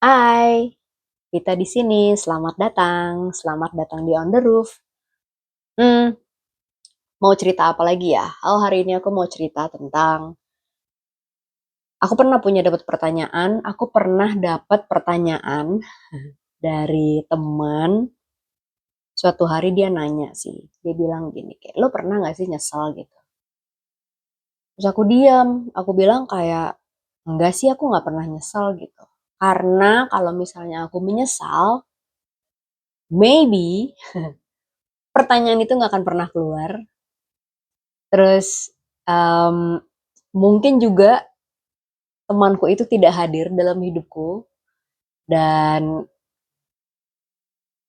Hai, kita di sini. Selamat datang di On the Roof. Hmm, mau cerita apa lagi ya? Oh, hari ini aku mau cerita tentang. Aku pernah dapat pertanyaan dari teman. Suatu hari dia nanya sih, dia bilang gini, kayak lo pernah nggak sih nyesel gitu? Terus aku diam, aku bilang kayak enggak sih, aku nggak pernah nyesel gitu. Karena kalau misalnya aku menyesal, maybe pertanyaan itu nggak akan pernah keluar. Terus em, mungkin juga temanku itu tidak hadir dalam hidupku dan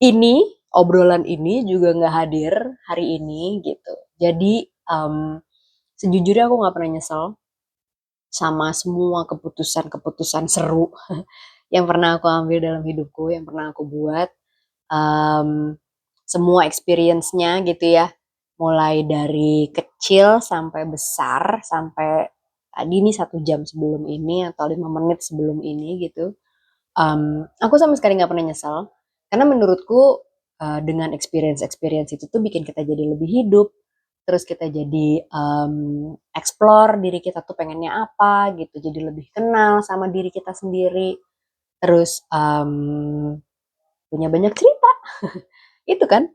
ini obrolan ini juga nggak hadir hari ini gitu. Jadi sejujurnya aku nggak pernah nyesel sama semua keputusan-keputusan seru yang pernah aku ambil dalam hidupku, yang pernah aku buat. Em, Semua experience-nya gitu ya, mulai dari kecil sampai besar, sampai tadi nih 1 jam sebelum ini atau 5 menit sebelum ini gitu. Aku sama sekali nggak pernah nyesel, karena menurutku dengan experience-experience itu tuh bikin kita jadi lebih hidup, terus kita jadi explore diri kita tuh pengennya apa gitu, jadi lebih kenal sama diri kita sendiri, terus punya banyak cerita. Itu kan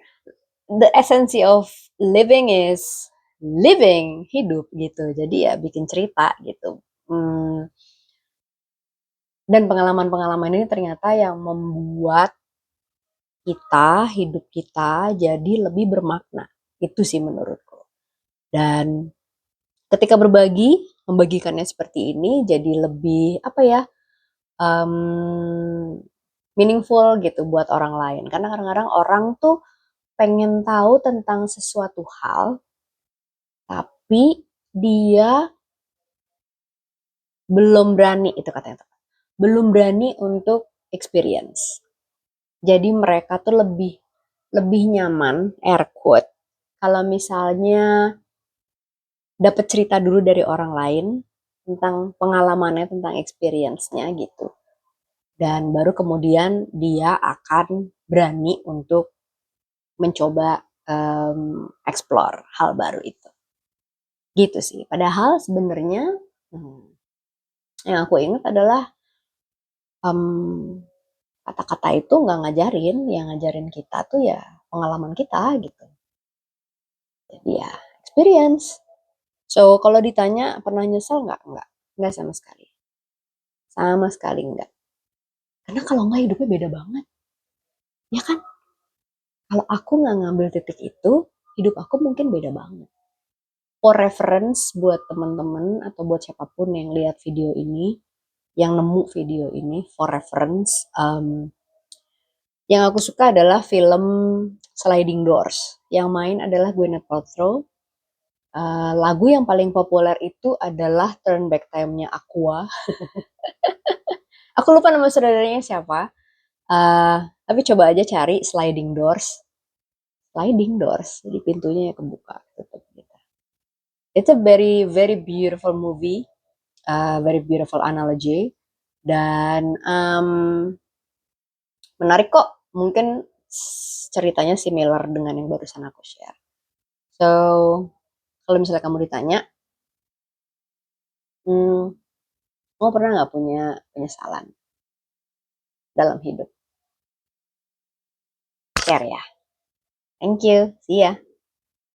the essence of living is living, hidup gitu. Jadi ya bikin cerita gitu. Dan pengalaman-pengalaman ini ternyata yang membuat hidup kita jadi lebih bermakna. Itu sih menurutku. Dan ketika membagikannya seperti ini jadi lebih apa ya, um, meaningful gitu buat orang lain. Karena kadang-kadang orang tuh pengen tahu tentang sesuatu hal, tapi dia belum berani, itu kata yang tepat. Belum berani untuk experience. Jadi mereka tuh lebih lebih nyaman, air quote, kalau misalnya dapat cerita dulu dari orang lain tentang pengalamannya, tentang experience-nya gitu. Dan baru kemudian dia akan berani untuk mencoba explore hal baru itu. Gitu sih. Padahal sebenarnya hmm, yang aku ingat adalah em, kata-kata itu nggak ngajarin, yang ngajarin kita tuh ya pengalaman kita gitu. Jadi ya experience. So kalau ditanya pernah nyesel nggak? Nggak sama sekali. Sama sekali nggak. Karena kalau nggak hidupnya beda banget. Ya kan? Kalau aku nggak ngambil titik itu, hidup aku mungkin beda banget. For reference buat teman-teman atau buat siapapun yang lihat video ini, yang nemu video ini, for reference, yang aku suka adalah film Sliding Doors. Yang main adalah Gwyneth Paltrow. Lagu yang paling populer itu adalah Turn Back Time-nya Aqua. Aku lupa nama saudaranya siapa. Eh, tapi coba aja cari Sliding Doors. Sliding Doors. Jadi pintunya ya kebuka, tutup gitu. It's a very very beautiful movie, very beautiful analogy, dan menarik kok. Mungkin ceritanya similar dengan yang barusan aku share. So, kalau misalnya kamu ditanya, hmm, kamu pernah nggak punya penyesalan dalam hidup? Share ya. Thank you. See ya.